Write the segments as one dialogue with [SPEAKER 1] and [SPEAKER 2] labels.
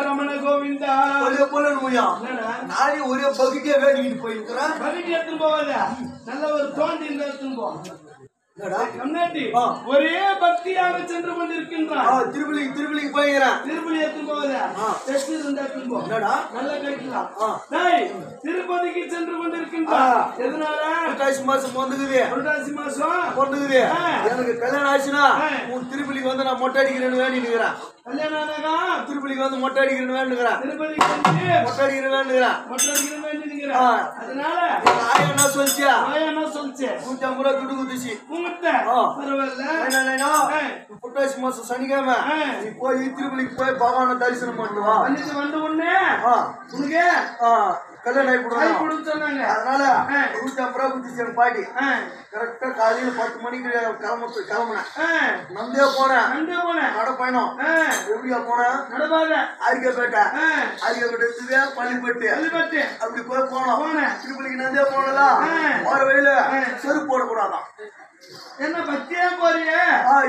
[SPEAKER 1] ரமண கோவிந்தா நானே ஒரே பகுதியா வேடிக்கிட்டு போயிருக்கிறேன். பகுதி எடுத்துன்னு போவாத, நல்ல ஒரு தோண்டி இந்த எடுத்துன்னு போ. ஒரே பக்தியாக சென்று கொண்டிருக்கின்றான். திருப்பலிக்கு போயிருக்கிறேன். திருப்பலி எடுத்துன்னு போவாத, நல்ல கேட்கலாம். திருப்பதிக்கு சென்று கொண்டிருக்கின்றான். எதனால? புரட்டாசி மாசம் வந்துக்குது. புரட்டாசி மாசம் வந்துக்குது. எனக்கு கல்யாணம் ஆச்சுன்னா உன் திருப்பலிக்கு வந்து நான் மொட்டை அடிக்கிறேன்னு வேண்டி நிக்கிறேன். கல்யாணம் ஆனாக்கா திருப்பலிக்கு வந்து மொட்டை அடிக்கிறேன்னு வேண்டுகிறேன். திருப்பலிக்கு வந்து மொட்டை அடிக்கிறேன் வேண்டுகிறேன். மொட்டை அடிக்கிறேன் வேண்டி நிக்கிறேன். அதனால ஆயா என்ன சொல்லிச்சா? ஆயா என்ன சொல்லிச்சு? 150 ரூபாய் துட்டு குத்துச்சு. உங்ககிட்ட பரவாயில்ல. புரட்டாசி மாசம் சனிக்கிழமை நீ போய் திருப்பலிக்கு போய் பகவான தரிசனம் பண்ணிட்டு வா. பண்ணிட்டு வந்த உடனே உனக்கு கல்யாணம் ஆகி சொன்னாங்க. அதனால 150 ரூபாய் குத்துச்சு எங்க பாட்டி. கரெக்டா காலையில 10 மணிக்கு கிளம்புனேன். நந்தே போனேன். நட பயணம். எப்படியா போனேன்? நடப்பாத அரிக்கப்பேட்டை பள்ளிப்பட்டு அப்படி போய் போனோம். திருப்பலிக்கு நந்தே போனதா போற வழியில செருப்பு போடக்கூடாதான். என்ன பத்தியா போறீங்க?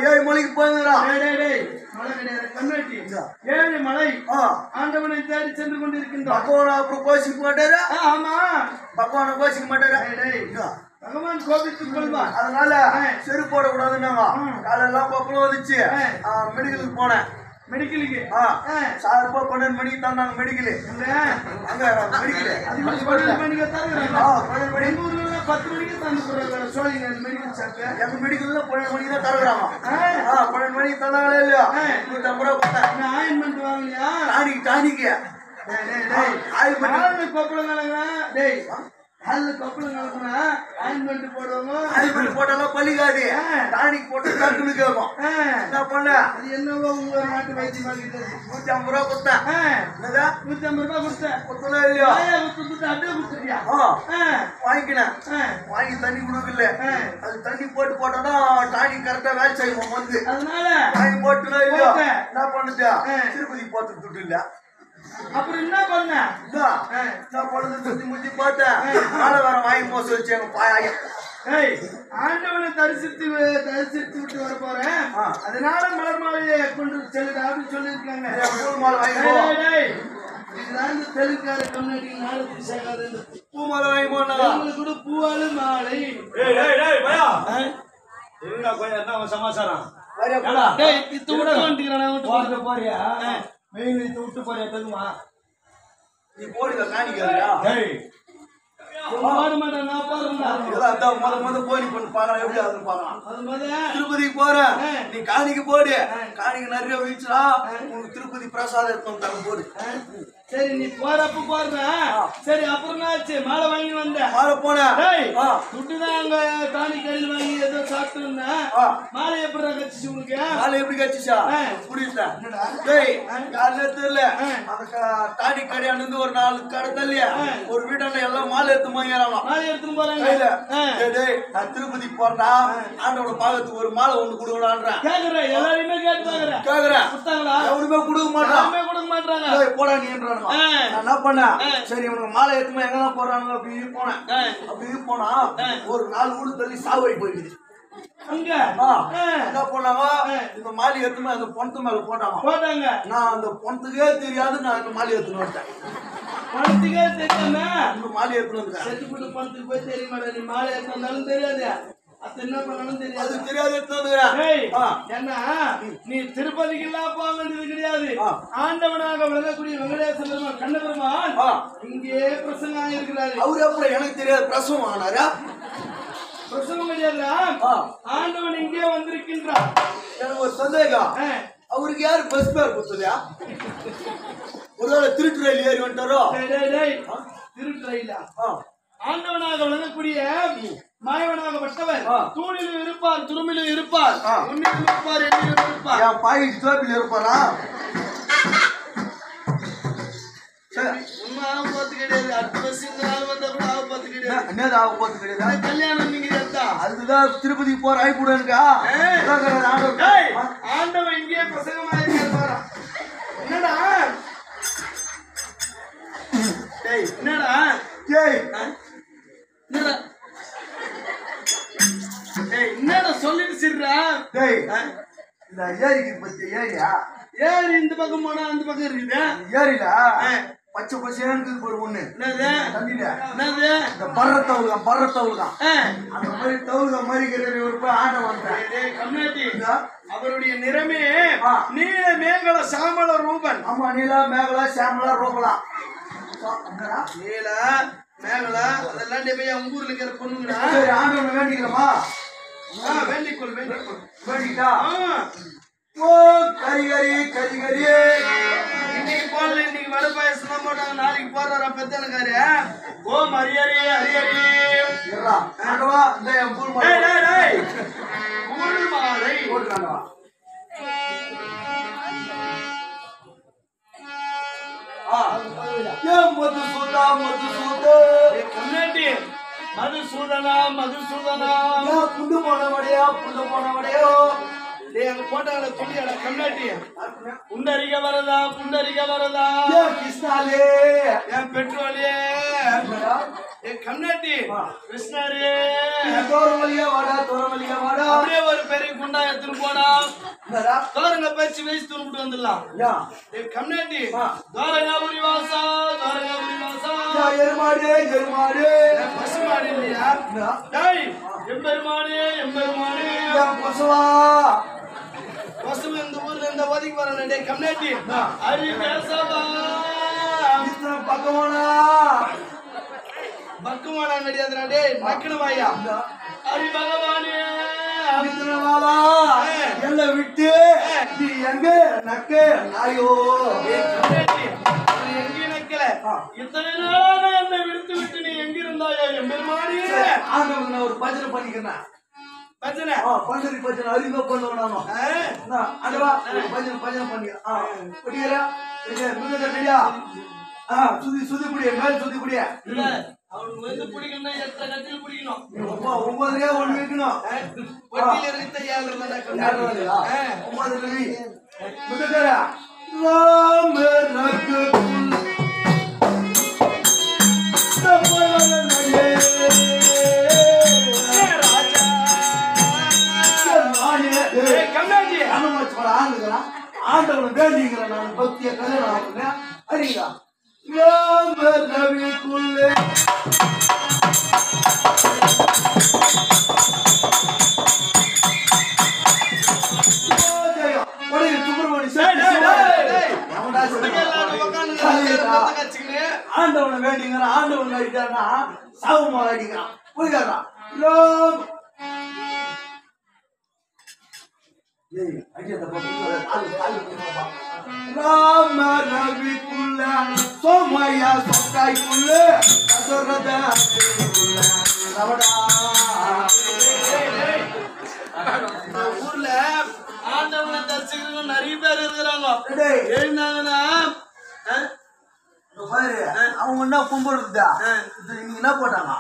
[SPEAKER 1] 7 மலைக்கு போயிருந்தான். மலை கிடையாது, கம்யூனிட்டி 7 மலை ஆண்டவனை தேடி சென்று கொண்டிருக்கின்றோம். பகவான் அப்புறம் கோசிக்க மாட்டாரு. ஆமா, பகவான கோசிக்க மாட்டாரு. பகவான் கோபித்துக் கொள்வார். அதனால செருப்பு போடக்கூடாதுன்னாங்க. காலெல்லாம் பப்பளம் வந்துச்சு. மெடிக்கலுக்கு போனேன். மெடிக்கலுக்கு சார்பா 12 மணிக்கு தந்தாங்க. மெடிக்கலு அங்க மெடிக்கலு 12 மணிக்கு தருகிறாங்க. 10 மணிக்கு தந்து போறாங்க. சோழிங்க மெடிக்கல் ஷாப் எங்க மெடிக்கல்ல 12 மணிக்கு தான் தருகிறாங்க. 12 மணிக்கு தந்தாங்களே இல்லையா? 150 ரூபாய் போட்டேன். ஆயின்மெண்ட் வாங்கலையா? டானிக்கு ஆயின்மெண்ட் கொப்பளங்க. டேய் அதுல கப்பலும் கலக்குனா ஆயின்மெண்ட் போடுவாங்க. ஆயின்மெண்ட் போட்டாலும் பலிக்காது. டானிக் போட்டு கட்டுன்னு கேட்கும். என்ன பண்ண? அது என்னவோ உங்க நாட்டு வைத்தியமா இருக்குது. 150 ரூபாய் கொடுத்தேன். 150 ரூபாய் கொடுத்தேன். கொடுத்தா இல்லையா? கொடுத்துட்டு அப்படியே கொடுத்துட்டியா? வாங்கிக்கினேன். வாங்கி தண்ணி கொடுக்கல. அது தண்ணி போட்டாதான் டானிக் கரெக்டா வேலை செய்வோம் வந்து. அதனால வாங்கி போட்டுனா இல்லையா? என்ன பண்ணுச்சா? திருப்பதி போட்டு துட்டு இல்ல. அப்புறம் என்ன பண்ண? சுத்தி முத்தி பார்த்தேன். மழை வர வாங்கி மோச வச்சு எங்க பாயம். ஆண்டவனை தரிசித்து விட்டு வர போறேன். அதனால மலர் மாலையை கொண்டு செல்லுடா அப்படின்னு சொல்லியிருக்காங்க. இதுதான் தெலுங்கான கம்யூனிட்டி நாடு சேகாது. பூ மாலை வாங்கி போனா கூட பூவாலு மாலை. சமாச்சாரம் போறியா? வெயில் விட்டு போறியா? தெரியுமா? நீ போடுங்க காணிக்கா? திருப்பதிக்கு போற நீ காணிக்கு போடு. காணிக்கு நிறைய வீச்சுனா உனக்கு திருப்பதி பிரசாதம் எடுத்து தங்க போடு. சரி நீ போறப்ப போடுற. சரி அப்புறம் ஆச்சு மாலை வாங்கி வந்த. மாலை போன துட்டுதான் அங்க தானி கடையில் வாங்கி ஏதோ சாப்பிட்டு இருந்தேன். மாலை எப்படி கட்சிச்சு உனக்கு? மாலை எப்படி கட்சிச்சா? புரியுதா? தெரியல. அந்த தானி கடையாண்டு இருந்து ஒரு 4 கடை தள்ளியா ஒரு வீட்டாண்ட எல்லாம் மாலை எடுத்து வாங்கிறாங்க. மாலை எடுத்துன்னு போறாங்க. நான் திருப்பதிக்கு போறேன்டா, ஆண்டோட பாகத்துக்கு ஒரு மாலை ஒண்ணு கொடுக்கலான்றேன். கேக்குறேன், எல்லாருமே கேட்டுறாங்க. கேக்குறேன், எவனுமே கொடுக்க மாட்டாங்க. போடா நீன்றாங்க. என்ன பண்ண? சரி இவனுக்கு மாலை எடுத்துமா எங்கெல்லாம் போறாங்க அப்படி போனேன். அப்படி போனா ஒரு 4 ஊடு தள்ளி சாவடி போயிடுது. அங்க என்ன பண்ணாங்க? இந்த மாலை எடுத்துமா அந்த பொணத்து மேல போட்டாங்க. நான் அந்த பொணத்துக்கே தெரியாது. நான் இந்த மாலை எடுத்துன்னு வந்துட்டேன். பணத்துக்கே தெரியாம இந்த மாலை எடுத்துன்னு வந்துட்டேன். செத்து போட்டு பணத்துக்கு போய் தெரிய மாட்டேன். நீ மாலை எடுத்தாலும் தெரியாது, அது என்ன பண்ணணும் தெரியாது. தெரியாது ஏன்னா நீ திருப்பதிக்கு எல்லாம் போக வேண்டியது கிடையாது. ஆண்டவனாக விளங்கக்கூடிய வெங்கடேச பெருமாள் கண்ண பெருமாள் இங்கே பிரசங்கம் ஆகிருக்கிறாரு. அவரு அப்புறம் எனக்கு தெரியாது பிரசவம் ஆனாரா? பிரசவம் கிடையாதுரா, ஆண்டவன் இங்கே வந்திருக்கின்றார். எனக்கு ஒரு சந்தேகம், அவருக்கு யாரு பஸ் பேர் கொடுத்ததா? ஒருவேளை திருட்டு ரயில் ஏறி வந்துட்டாரோ? திருட்டு ரயிலா? ஆண்டவனாக விளங்கக்கூடிய மாயவனாகப்பட்டவர் தூணிலும் இருப்பார், துருமிலும் இருப்பார், உன்னிலும் இருப்பார், என்னிலும் இருப்பார். என் பாய் ஸ்டோப்பில் இருப்பாரா? ஒன்னும் ஆக போறது கிடையாது. அடுத்த வருஷம் இந்த நாள் வந்தா கூட ஆக போறது கிடையாது. என்னது ஆக போறது கிடையாது? கல்யாணம் நீங்க எடுத்தா அதுதான் திருப்பதிக்கு போற ஆய்ப்புட இருக்கா? ஆண்டவன் இங்கே பிரசங்கமா இருக்காரு. என்னடா என்னடா என்னடா என்ன சொல்லிட்டு சிர்றேன்.
[SPEAKER 2] டேய் இந்த ஏரிக்கு பத்தி ஏரியா
[SPEAKER 1] ஏரி இந்த பக்கம் போனா அந்த பக்கம் இருக்குது.
[SPEAKER 2] ஏரியில பச்சை பச்சையானது ஒரு ஒண்ணு தண்ணியில இந்த பர்றத்தவுலுதான் அந்த மாதிரி தவுலுக மாதிரி ஒரு போய் ஆட்ட வந்தேன்
[SPEAKER 1] கம்யூனிட்டி. அவருடைய நிறமே நீல மேகல சாமல ரூபன்.
[SPEAKER 2] ஆமா நீல மேகல சாமல ரூபலா
[SPEAKER 1] நீல மேகல அதெல்லாம் போய் அவங்க ஊர்ல இருக்கிற பொண்ணுங்கடா.
[SPEAKER 2] ஆண்டவனை வேண்டிக்கலாமா?
[SPEAKER 1] வேண்டிக்கொள்
[SPEAKER 2] வேண்டிட்டா ஓ கரிகரி கரிகரி
[SPEAKER 1] இன்னைக்கு போடல. இன்னைக்கு வடை பாயசம் தான் போட்டாங்க. நாளைக்கு போடுறாரா பெத்தனக்காரு. ஓ மரியரி ஹரியரி
[SPEAKER 2] ஆண்டவா இந்த பூல்
[SPEAKER 1] மாலை
[SPEAKER 2] போட்டுக்காண்டவா. மதுசூதா மதுசூதா
[SPEAKER 1] கம்யூனிட்டி மதுசூதனா மதுசூதனா
[SPEAKER 2] புண்டு போனவடையோ
[SPEAKER 1] அங்க போட்டாங்கள துணியாட கம்யூனிட்டி. புண்டரிக வரதா
[SPEAKER 2] கிருஷ்ணாலே
[SPEAKER 1] என் பெட்ரோலே கம்யூனிட்டி கிருஷ்ணரே
[SPEAKER 2] தோரமலியா வாடா
[SPEAKER 1] அப்படியே ஒரு பெரிய குண்டா எடுத்துட்டு போனா தோரங்க பச்சு வயசு துருப்பிட்டு வந்துடலாம். கம்யூனிட்டி தோரங்காபுரி வாசா
[SPEAKER 2] எருமாடு
[SPEAKER 1] பசுமாடு இல்லையா? எம்பெருமானே
[SPEAKER 2] பசுவா
[SPEAKER 1] பசுவ இந்த ஊர்ல இந்த ஒதுக்கி வரணும். கம்யூனிட்டி அரி பேசவா பக்குமானா கிடையாதுடா. டேய் நக்கனவாயா அரி பகவானே
[SPEAKER 2] என்ன விட்டு நீ எங்க நக்க நாயோ
[SPEAKER 1] எங்க நக்கல. இத்தனை நாளாக என்னை விடுத்து நீ எங்க இருந்தாயோ எம்பெருமானே.
[SPEAKER 2] ஆண்டவன் ஒரு பஜனை பண்ணிக்கிறேன்.
[SPEAKER 1] பஜனை
[SPEAKER 2] பஜனை அறிமுக பண்ணுவோம். அதுவா பஜனை பண்ணிக்கிறா சுதி புடிய மேல் சுதி புடிய
[SPEAKER 1] அவனுக்கு வந்து பிடிக்கணும். எத்தனை கட்டில் பிடிக்கணும்.
[SPEAKER 2] 9 ஒண்ணு வைக்கணும்.
[SPEAKER 1] வட்டியில இருக்க 7
[SPEAKER 2] ஆண்டவனை வேண்டிங்கிற நான் பக்திய கல்யாணம் அறியா ரவிக்குள்ளே ஆண்டவனை வேண்டிங்கிற ஆண்டவன் அடிக்கிறான்னா சாவுமா அடிக்கிறான். புரியாதா? ராம ரவிக்குள்ள சோமையா சொக்காய்க்குள்ள
[SPEAKER 1] ஊர்ல ஆண்டவனை தரிசிக்கிறவங்க நிறைய பேர் இருக்கிறாங்க. எழுந்தாங்கன்னா
[SPEAKER 2] அவங்க என்ன கும்பிடுறதா இன்னைக்கு என்ன போட்டாங்க?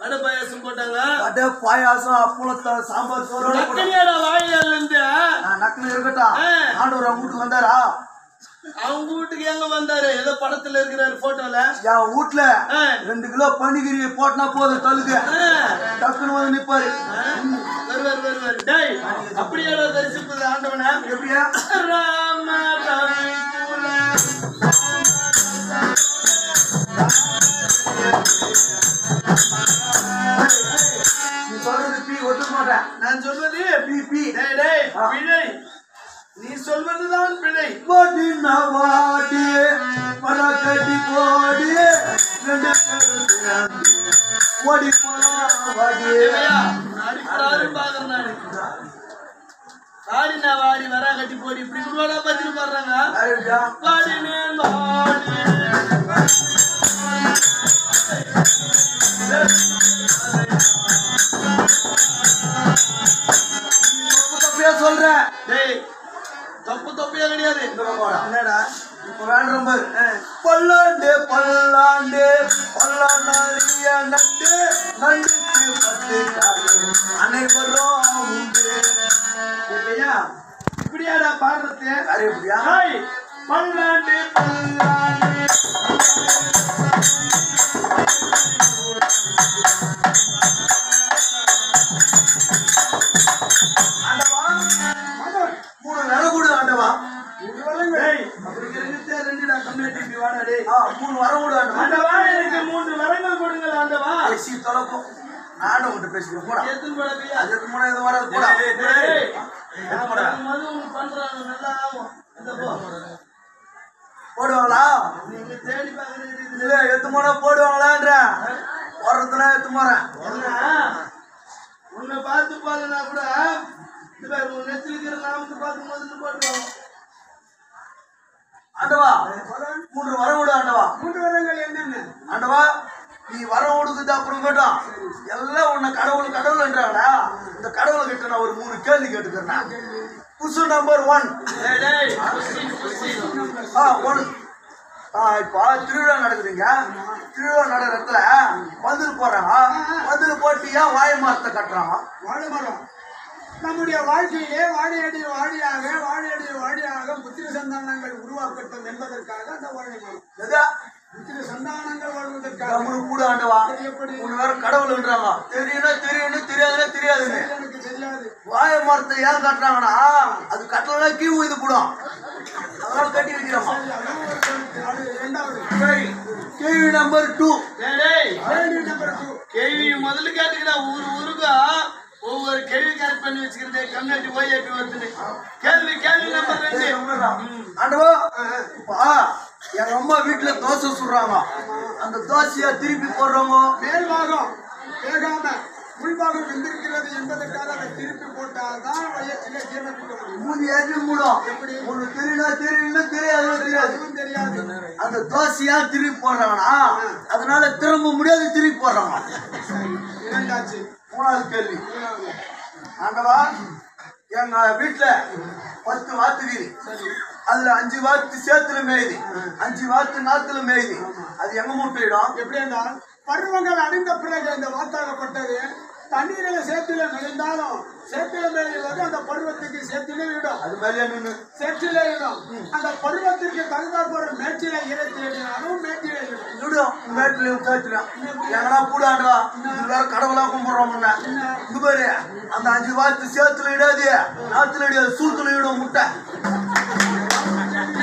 [SPEAKER 1] வடை பாயாசம் போட்டாங்க.
[SPEAKER 2] வடை பாயாசம் அப்பளத்தை சாம்பார் சோறோட
[SPEAKER 1] வாயில இருந்து
[SPEAKER 2] நக்கல இருக்கட்டும். ஆண்டவர் அவங்க வீட்டுக்கு வந்தாரா?
[SPEAKER 1] அவங்க வீட்டுக்கு எங்க வந்தாரு? ஏதோ படத்துல இருக்கிறாரு போட்டோல.
[SPEAKER 2] என் வீட்டுல 2 கிலோ பனிகிரி போட்டனா போதும் தலுக்கு டக்குன்னு வந்து நிப்பாரு.
[SPEAKER 1] வருவாரு. டேய் அப்படியே தரிசிப்பது ஆண்டவனா
[SPEAKER 2] எப்படியா?
[SPEAKER 1] ராம
[SPEAKER 2] நீ சொல்றது பி ஒத்துக்க மாட்டேன்.
[SPEAKER 1] நான் சொல்வது
[SPEAKER 2] பி
[SPEAKER 1] பிழை. நீ சொல்வதுதான் பிழை.
[SPEAKER 2] வாடி நவாடி பரகடி கோடி 2 பேரும் ஓடி போனா வாடி
[SPEAKER 1] அடிப்படாரு பாக்குறேன் நானு. வாடினா வாடி வரா கட்டி போடி இப்படி கூட பத்திட்டு பாடுறாங்க. வாடி
[SPEAKER 2] சொல்ற
[SPEAKER 1] தப்பு தப்பியா கிடையாது.
[SPEAKER 2] என்னடா இப்ப வேண்டாம் பல்லாண்டு பல்லாண்டிய நண்டு நண்டுக்கு 10 அனைவரும் உண்டு.
[SPEAKER 1] இப்படியாடா பாடுறது?
[SPEAKER 2] எப்படியா?
[SPEAKER 1] பல்லாண்டு
[SPEAKER 2] 3 வரம் விடு
[SPEAKER 1] ஆண்டவா எனக்கு 3 வரங்கள் கொடுங்கள் ஆண்டவா
[SPEAKER 2] ஐசி தொலைப்போம் நானும் உன்கிட்ட பேசிக்கிறேன் போடா
[SPEAKER 1] எத்தனை போடா
[SPEAKER 2] அது எது முறை எது வராது போடா
[SPEAKER 1] மது பண்றாங்க நல்லா ஆகும் இந்த போ
[SPEAKER 2] போடுவாங்களா
[SPEAKER 1] நீங்க தேடி பாக்குறது
[SPEAKER 2] இல்ல எத்து முறை போடுவாங்களான்ற போறதுனா எத்து முறை
[SPEAKER 1] உன்னை பார்த்து பாருனா கூட இந்த உன் நெத்தில இருக்கிற நாமத்தை பார்த்து முதல்ல போட்டுருவாங்க
[SPEAKER 2] ஆண்டவா 3 வரம் விடு ஆண்டவா
[SPEAKER 1] 3 வரங்கள் என்னென்ன
[SPEAKER 2] ஆண்டவா நீ வரம் கொடுக்குது அப்புறம் கேட்டோம் எல்லாம் உன்னை கடவுள் கடவுள்ன்றாங்களா இந்த கடவுளை கிட்ட நான் ஒரு 3 கேள்வி கேட்டுக்கிறேன் புஷு நம்பர் 1 இப்போ திருவிழா நடக்குதுங்க திருவிழா நடக்கிற இடத்துல பந்தல் போடுறாங்க பந்தல் போட்டு ஏன் வாழை மரத்தை கட்டுறாங்க
[SPEAKER 1] வாழை மரம் நம்முடைய வாழ்க்கையிலே வாழையடி வாழியாக புத்திர சந்தானங்கள் உருவாக்கட்டும் என்பதற்காக அந்த வாழை மரம் புத்திர சந்தானங்கள் வாழ்வதற்காக
[SPEAKER 2] கூட ஆண்டவா
[SPEAKER 1] எப்படி
[SPEAKER 2] உன் வேற கடவுள்ன்றாங்க தெரியும் தெரியாதுன்னா தெரியாதுன்னு
[SPEAKER 1] எனக்கு தெரியாது
[SPEAKER 2] வாழை மரத்தை ஏன் கட்டுறாங்கன்னா அது கட்டலன்னா கீழ் இது போடும் அதனால கட்டி வைக்கிறோமா சரி கேள்வி நம்பர் 2 கேள்வி முதல்ல கேட்டுக்கிறா ஊருக்கா ஒவ்வொரு கேள்வி கரெக்ட் பண்ணி வச்சுக்கிறது கம்யூனிட்டி ஓஏபி வருது கேள்வி நம்பர் 2 ஆண்டவா எங்க அம்மா வீட்டுல தோசை சுடுறாங்க அந்த தோசையா திருப்பி போடுறோமோ
[SPEAKER 1] மேல் பாகம் வேகாம உள்பாகம் வெந்திருக்கிறது என்பதற்காக அதை திருப்பி போட்டால்தான் வயற்றிலே ஜீரணிக்க முடியும்
[SPEAKER 2] மூடும் ஒண்ணு தெரியாது அந்த தோசையா திருப்பி போடுறாங்கன்னா அதனால திரும்ப முடியாது திருப்பி போடுறாங்க 3வது கேள்வி ஆண்டவா எங்க வீட்டுல 10 வாத்துக்குது அதுல 5 வாத்து சேத்துல மேயுது 5 வாத்து நாத்துல மேயுது அது எங்க முட்டையிடும்
[SPEAKER 1] எப்படி என்றால் பருவங்கள் அடைந்த பிறகு இந்த வாத்தாகப்பட்டது தண்ணீரில சேத்துல நுழைந்தாலும் சேத்துல மேய்வது அந்த பருவத்துக்கு சேத்திலே விடும்
[SPEAKER 2] அது மேலே நின்று
[SPEAKER 1] சேற்றிலே விடும் அந்த பருவத்திற்கு தகுந்தாற்போற மேட்டில இறைத்திலும் மேட்டிலே
[SPEAKER 2] விடும் மேட்டிலையும் சேத்துடும் எங்கன்னா கூடாண்டா இது வேற கடவுளா கும்பிடுறோம் இது பாரு அந்த 5 வாத்து சேத்துல இடாது நாத்துல இடாது சூத்துல இடும் முட்டை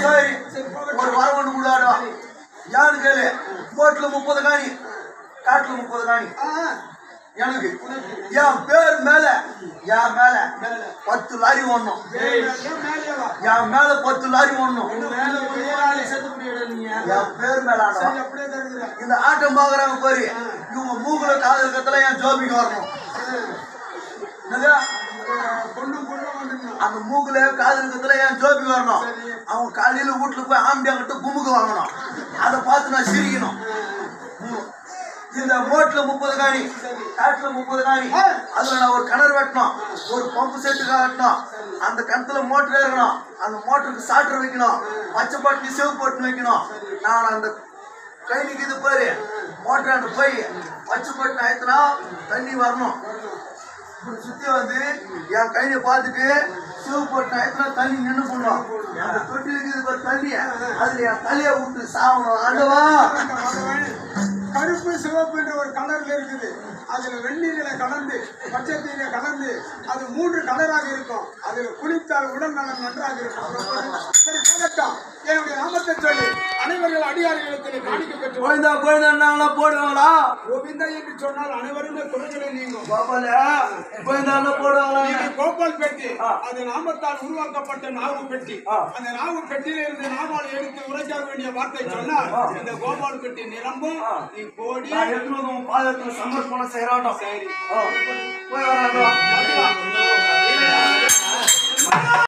[SPEAKER 2] சரி ஒரு வாரம் கொண்டு கூடாடா யாரு கேளு போட்டுல 30 காணி காட்டுல 30 காணி எனக்கு என் பேர் மேல 10 லாரி ஓடணும் என் மேல 10 லாரி ஓடணும் என் பேர் மேல இந்த ஆட்டம் பாக்குறாங்க பாரு இவங்க மூக்குல காதல் கத்துல என் ஜோபிக்கு வரணும் அந்த மூக்குல காதல் கத்துல என் ஜோபி வரணும் அவங்க காலையில வீட்டுல போய் ஆம்பியாங்கிட்ட குமுக்கு வாங்கணும் அதை பார்த்து நான் சிரிக்கணும் இந்த மோட்ல 30 காணி காட்டுல 30 காணி அதுல நான் ஒரு கிணறு வெட்டணும் ஒரு பம்பு செட்டுக்காக வெட்டணும் அந்த கிணத்துல மோட்டர் ஏறணும் அந்த மோட்டருக்கு சாட்டர் வைக்கணும் பச்சை பாட்டு செவ் போட்டு வைக்கணும் நான் அந்த கை நிக்குது பாரு மோட்டர் அந்த போய் பச்சை பாட்டு ஆயிடுச்சுனா தண்ணி வரணும் இப்படி சுத்தி வந்து என் கையை பார்த்துட்டு செவ் போட்டு ஆயிடுச்சுனா தண்ணி நின்று போடணும் அந்த தொட்டி இருக்குது பாரு தண்ணி அதுல என் தலையை விட்டு சாகணும் ஆண்டவா
[SPEAKER 1] கருப்பு சிவப்பு என்ற ஒரு கலர்ல இருக்குது அதுல வெந்நீரில கலந்து பச்சை தீயில கலந்து அது 3 கலராக இருக்கும் அதுல குளித்தால் உடல் நலம் நன்றாக இருக்கும் சரி போகட்டும் என்னுடைய நாமத்தை சொல்லி அனைவர்கள் அடியார்களுக்கு காணிக்க பெற்று
[SPEAKER 2] கோவிந்தா போடுவாங்களா
[SPEAKER 1] கோவிந்தா என்று சொன்னால் அனைவருமே குறைகளை நீங்கும்
[SPEAKER 2] போடுவாங்களா
[SPEAKER 1] கோபால் பெட்டி அது நாமத்தால் உருவாக்கப்பட்ட நாவு பெட்டி அந்த நாவு பெட்டியில இருந்து நாமால் எடுத்து உரைக்க வேண்டிய வார்த்தை சொன்னால் இந்த கோபால் பெட்டி நிரம்பும் நீ கோடி
[SPEAKER 2] பாதத்துல சமர்ப்பணம் செய்யறாட்டம் சரி போய் வராங்க